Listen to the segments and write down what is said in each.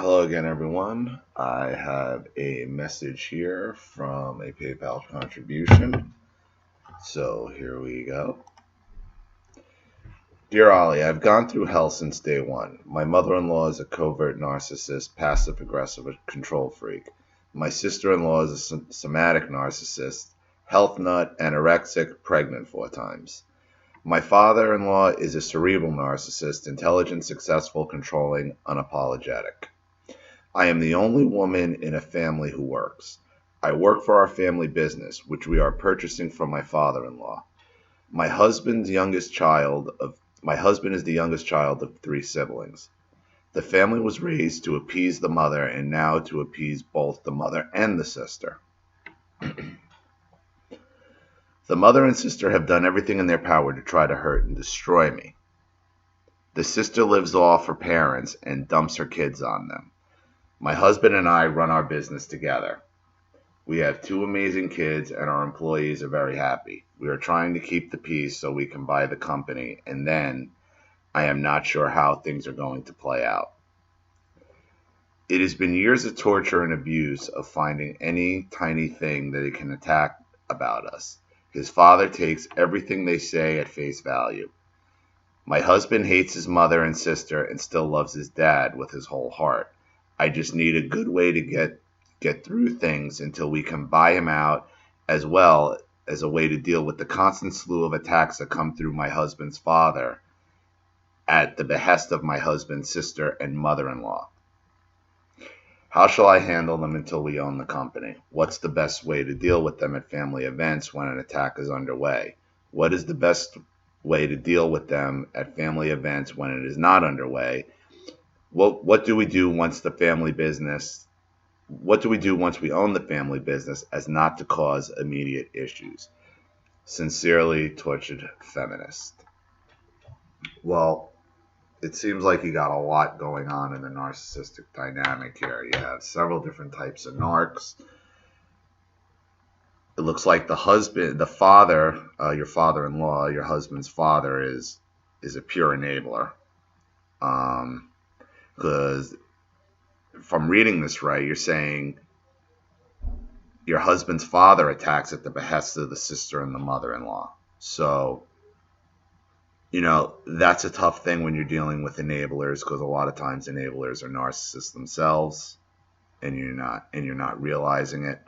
Hello again, everyone. I have a message here from a PayPal contribution. So here we go. Dear Ollie, I've gone through hell since day one. My mother-in-law is a covert narcissist, passive-aggressive control freak. My sister-in-law is a somatic narcissist, health nut, anorexic, pregnant 4 times. My father-in-law is a cerebral narcissist, intelligent, successful, controlling, unapologetic. I am the only woman in a family who works. I work for our family business, which we are purchasing from my father-in-law. My husband is the youngest child of 3 siblings. The family was raised to appease the mother and now to appease both the mother and the sister. The mother and sister have done everything in their power to try to hurt and destroy me. The sister lives off her parents and dumps her kids on them. My husband and I run our business together. We have 2 amazing kids and our employees are very happy. We are trying to keep the peace so we can buy the company, and then I am not sure how things are going to play out. It has been years of torture and abuse of finding any tiny thing that he can attack about us. His father takes everything they say at face value. My husband hates his mother and sister and still loves his dad with his whole heart. I just need a good way to get through things until we can buy him out, as well as a way to deal with the constant slew of attacks that come through my husband's father at the behest of my husband's sister and mother-in-law. How shall I handle them until we own the company? What's the best way to deal with them at family events when an attack is underway? What is the best way to deal with them at family events when it is not underway? What do we do once we own the family business as not to cause immediate issues? Sincerely, tortured feminist. Well, it seems like you got a lot going on in the narcissistic dynamic here. You have several different types of narcs. It looks like your father-in-law, your husband's father is a pure enabler. Because if I'm reading this right, you're saying your husband's father attacks at the behest of the sister and the mother-in-law. So, that's a tough thing when you're dealing with enablers, because a lot of times enablers are narcissists themselves, and you're not realizing it.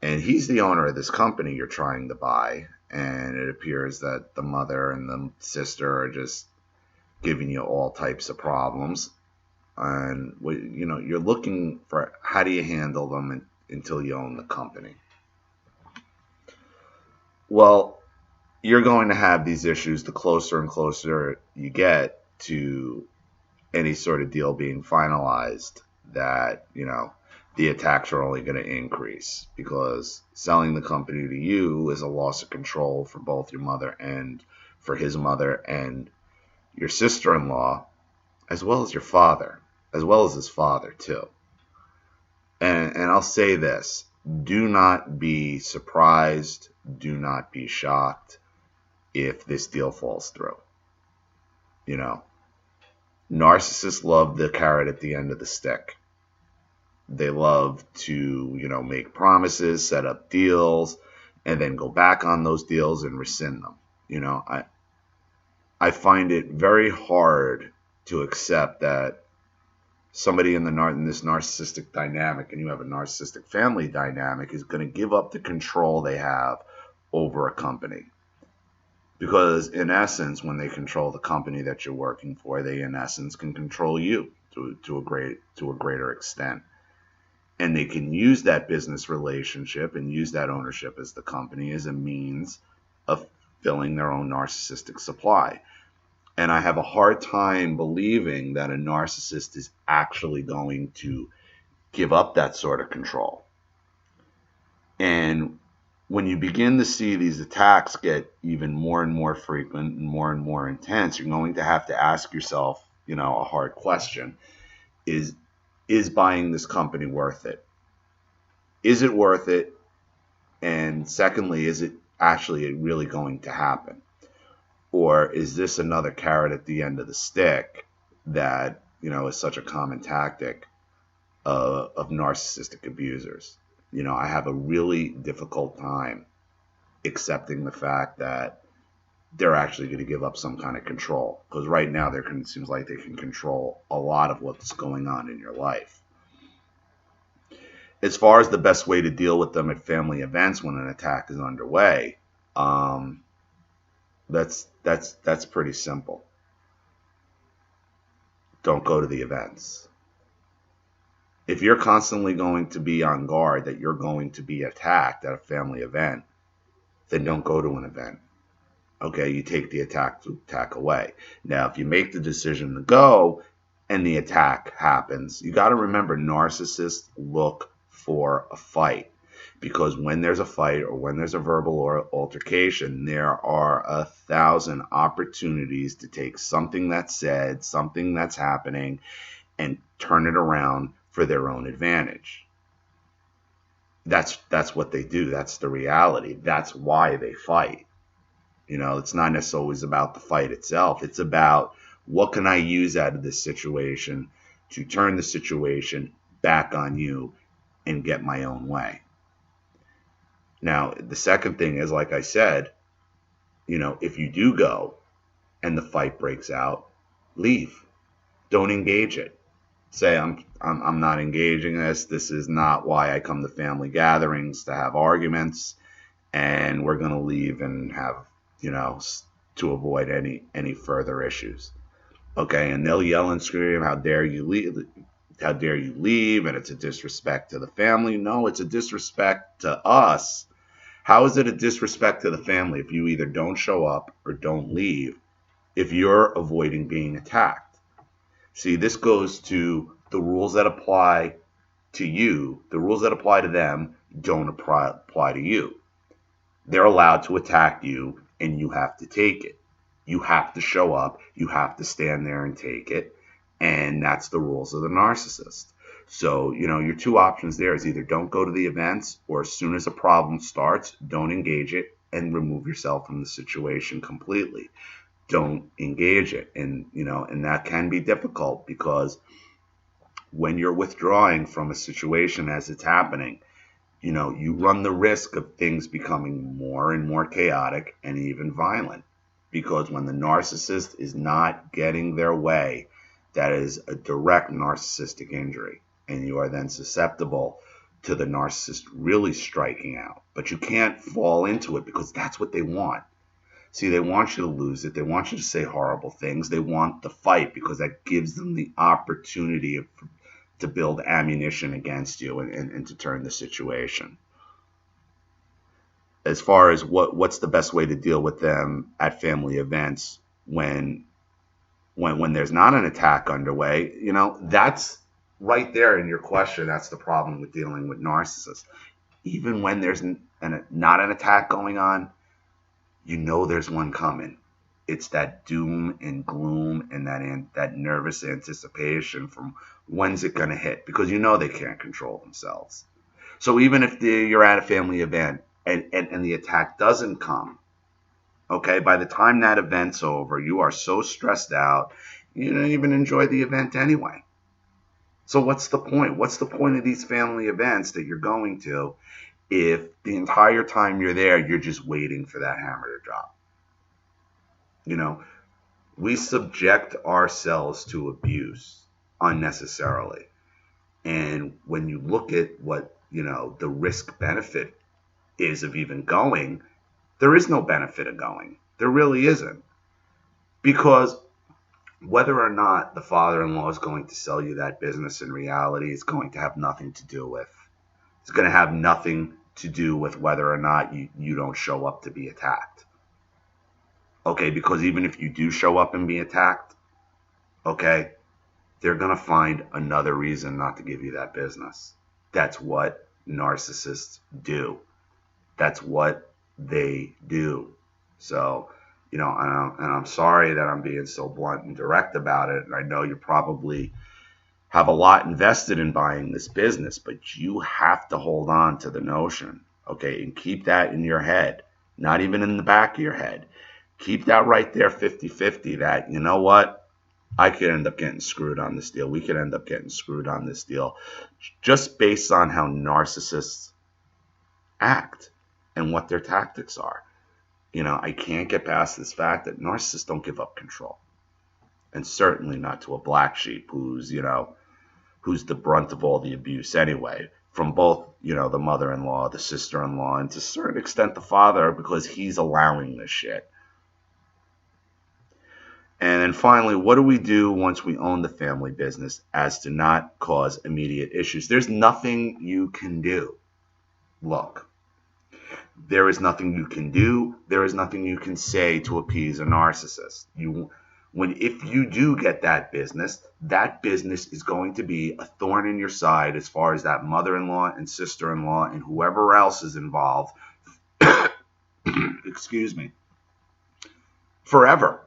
And he's the owner of this company you're trying to buy, and it appears that the mother and the sister are just giving you all types of problems. And you're looking for how do you handle them until you own the company. Well, you're going to have these issues the closer and closer you get to any sort of deal being finalized, that the attacks are only going to increase, because selling the company to you is a loss of control for both your mother and for his mother and your sister-in-law, as well as your father, as well as his father too. And I'll say this, do not be surprised, do not be shocked if this deal falls through. Narcissists love the carrot at the end of the stick. They love to, make promises, set up deals, and then go back on those deals and rescind them. I find it very hard to accept that somebody in this narcissistic dynamic, and you have a narcissistic family dynamic, is going to give up the control they have over a company. Because in essence, when they control the company that you're working for, they in essence can control you to a greater extent. And they can use that business relationship and use that ownership as the company as a means of filling their own narcissistic supply. And I have a hard time believing that a narcissist is actually going to give up that sort of control. And when you begin to see these attacks get even more and more frequent and more intense, you're going to have to ask yourself, a hard question. Is buying this company worth it? Is it worth it? And secondly, is it actually really going to happen? Or is this another carrot at the end of the stick that, is such a common tactic of narcissistic abusers. I have a really difficult time accepting the fact that they're actually going to give up some kind of control, because right now it seems like they can control a lot of what's going on in your life. As far as the best way to deal with them at family events when an attack is underway, that's pretty simple. Don't go to the events. If you're constantly going to be on guard that you're going to be attacked at a family event, then don't go to an event. Okay, you take the attack away. Now, if you make the decision to go and the attack happens, you got to remember narcissists look for a fight, because when there's a fight or when there's a verbal or altercation, there are 1,000 opportunities to take something that's said, something that's happening, and turn it around for their own advantage. That's what they do. That's the reality. That's why they fight. It's not necessarily always about the fight itself. It's about, what can I use out of this situation to turn the situation back on you and get my own way. Now, the second thing is, like I said, if you do go and the fight breaks out, leave. Don't engage it. Say, I'm not engaging this. This is not why I come to family gatherings, to have arguments, and we're going to leave and have, to avoid any further issues. Okay, and they'll yell and scream, how dare you leave? How dare you leave? And it's a disrespect to the family. No, it's a disrespect to us. How is it a disrespect to the family if you either don't show up or don't leave if you're avoiding being attacked? See, this goes to the rules that apply to you. The rules that apply to them don't apply to you. They're allowed to attack you, and you have to take it. You have to show up. You have to stand there and take it. And that's the rules of the narcissist. So, your two options there is either don't go to the events, or as soon as a problem starts, don't engage it and remove yourself from the situation completely. Don't engage it. And, and that can be difficult, because when you're withdrawing from a situation as it's happening, you run the risk of things becoming more and more chaotic and even violent. Because when the narcissist is not getting their way, that is a direct narcissistic injury. And you are then susceptible to the narcissist really striking out. But you can't fall into it, because that's what they want. See, they want you to lose it. They want you to say horrible things. They want the fight, because that gives them the opportunity to build ammunition against you and to turn the situation. As far as what's the best way to deal with them at family events when there's not an attack underway, that's right there in your question. That's the problem with dealing with narcissists. Even when there's not an attack going on, there's one coming. It's that doom and gloom and that nervous anticipation from when's it going to hit, because they can't control themselves. So even if you're at a family event and the attack doesn't come, okay, by the time that event's over, you are so stressed out, you don't even enjoy the event anyway. So what's the point? What's the point of these family events that you're going to if the entire time you're there, you're just waiting for that hammer to drop? We subject ourselves to abuse unnecessarily. And when you look at what, the risk benefit is of even going, there is no benefit of going. There really isn't. Because whether or not the father-in-law is going to sell you that business, in reality, is going to have nothing to do with. It's going to have nothing to do with whether or not you don't show up to be attacked. Okay, because even if you do show up and be attacked, okay, they're going to find another reason not to give you that business. That's what narcissists do. That's what they do. So, and I'm sorry that I'm being so blunt and direct about it. And I know you probably have a lot invested in buying this business, but you have to hold on to the notion, okay, and keep that in your head, not even in the back of your head. Keep that right there 50-50, that, I could end up getting screwed on this deal. We could end up getting screwed on this deal just based on how narcissists act and what their tactics are. I can't get past this fact that narcissists don't give up control. And certainly not to a black sheep who's the brunt of all the abuse anyway, from both, the mother-in-law, the sister-in-law, and to a certain extent the father, because he's allowing this shit. And then finally, what do we do once we own the family business as to not cause immediate issues? There's nothing you can do. Look, there is nothing you can do. There is nothing you can say to appease a narcissist. If you do get that business is going to be a thorn in your side as far as that mother-in-law and sister-in-law and whoever else is involved. Excuse me. Forever.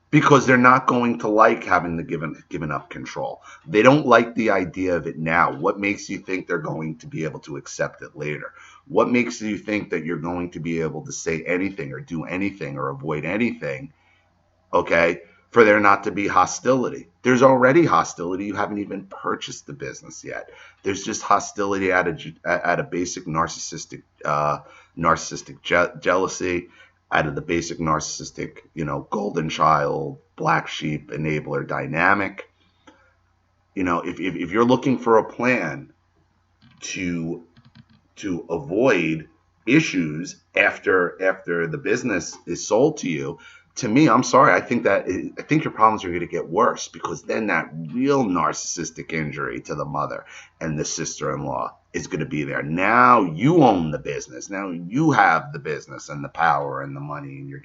Because they're not going to like having given up control. They don't like the idea of it now. What makes you think they're going to be able to accept it later? What makes you think that you're going to be able to say anything or do anything or avoid anything, okay, for there not to be hostility? There's already hostility. You haven't even purchased the business yet. There's just hostility at a basic narcissistic jealousy, out of the basic narcissistic, golden child, black sheep, enabler dynamic. If you're looking for a plan to avoid issues after the business is sold to you, to me, I'm sorry, I think your problems are going to get worse, because then that real narcissistic injury to the mother and the sister-in-law is going to be there. Now you own the business. Now you have the business and the power and the money, and you're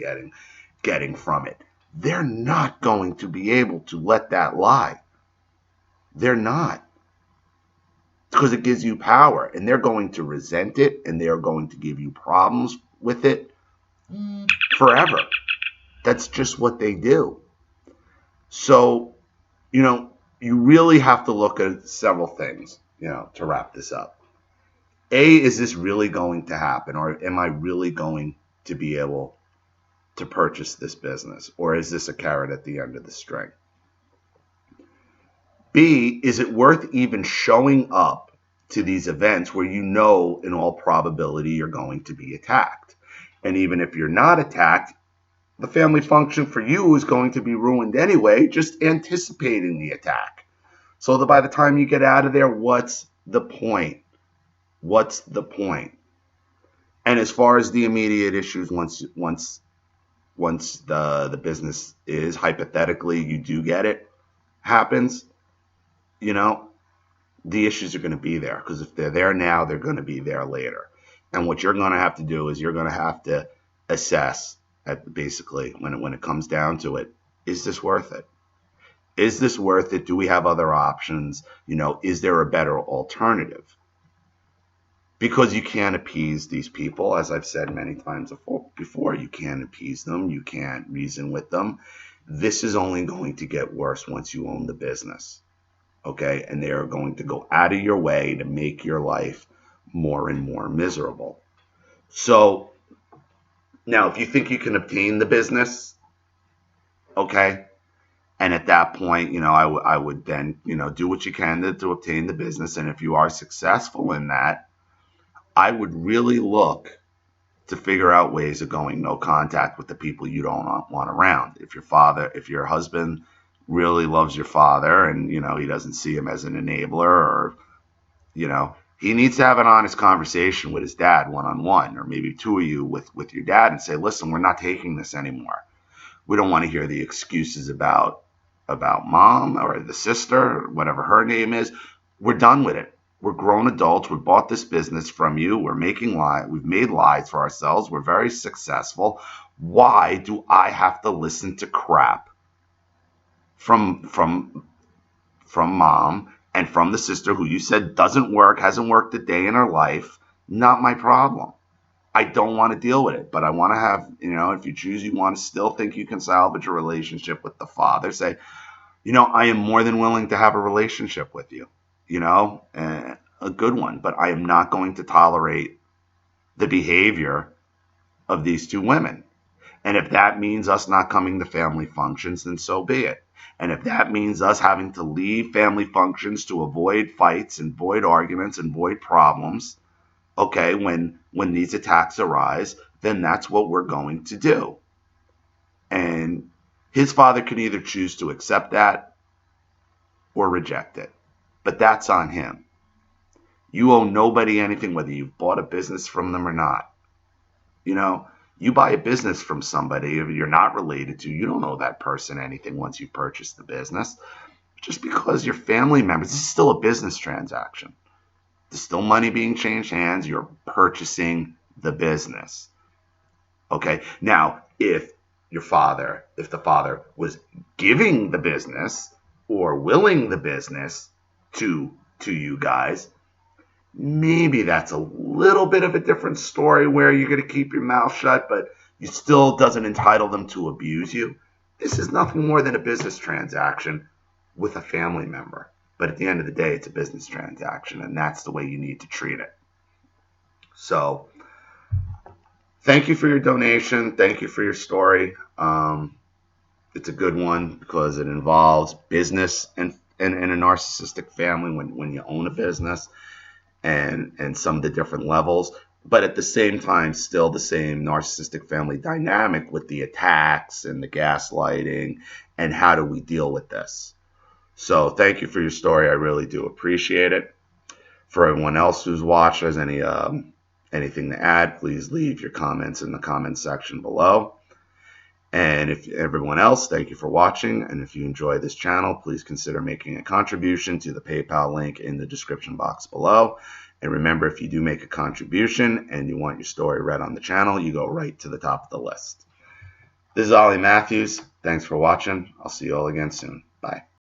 getting from it. They're not going to be able to let that lie. They're not. Because it gives you power, and they're going to resent it, and they're going to give you problems with it forever. That's just what they do. So, you really have to look at several things, to wrap this up. A, is this really going to happen? Or am I really going to be able to purchase this business? Or is this a carrot at the end of the string? B, is it worth even showing up to these events where in all probability you're going to be attacked? And even if you're not attacked, the family function for you is going to be ruined anyway, just anticipating the attack. So that by the time you get out of there, what's the point? What's the point? And as far as the immediate issues, once the business is, hypothetically, you do get it, happens, the issues are going to be there. Because if they're there now, they're going to be there later. And what you're going to have to do is you're going to have to assess, basically, when it comes down to it, is this worth it? Is this worth it? Do we have other options? Is there a better alternative? Because you can't appease these people, as I've said many times before. You can't appease them. You can't reason with them. This is only going to get worse once you own the business, okay? And they are going to go out of your way to make your life more and more miserable. So now, if you think you can obtain the business, okay, and at that point, I would then, do what you can to obtain the business. And if you are successful in that, I would really look to figure out ways of going no contact with the people you don't want around. If your husband really loves your father and, he doesn't see him as an enabler, or, he needs to have an honest conversation with his dad one-on-one, or maybe two of you with your dad, and say, listen, we're not taking this anymore. We don't want to hear the excuses about mom or the sister, or whatever her name is. We're done with it. We're grown adults. We bought this business from you. We've made lives for ourselves. We're very successful. Why do I have to listen to crap from mom and from the sister, who you said hasn't worked a day in her life? Not my problem. I don't want to deal with it, but I want to have, if you choose, you want to still think you can salvage a relationship with the father, say, I am more than willing to have a relationship with you, a good one, but I am not going to tolerate the behavior of these two women. And if that means us not coming to family functions, then so be it. And if that means us having to leave family functions to avoid fights and avoid arguments and avoid problems, okay, when these attacks arise, then that's what we're going to do. And his father could either choose to accept that or reject it. But that's on him. You owe nobody anything, whether you've bought a business from them or not. You know, you buy a business from somebody you're not related to, you don't owe that person anything once you purchase the business. Just because you're family members, this is still a business transaction. There's still money being changed hands. You're purchasing the business. Okay. Now, if the father was giving the business or willing the business to you guys, maybe that's a little bit of a different story where you're going to keep your mouth shut, but it still doesn't entitle them to abuse you. This is nothing more than a business transaction with a family member. But at the end of the day, it's a business transaction, and that's the way you need to treat it. So thank you for your donation. Thank you for your story. It's a good one because it involves business and a narcissistic family when you own a business and some of the different levels. But at the same time, still the same narcissistic family dynamic with the attacks and the gaslighting and how do we deal with this. So thank you for your story. I really do appreciate it. For everyone else who's watched, has anything to add, please leave your comments in the comment section below. And if everyone else, thank you for watching. And if you enjoy this channel, please consider making a contribution to the PayPal link in the description box below. And remember, if you do make a contribution and you want your story read on the channel, you go right to the top of the list. This is Ollie Matthews. Thanks for watching. I'll see you all again soon. Bye.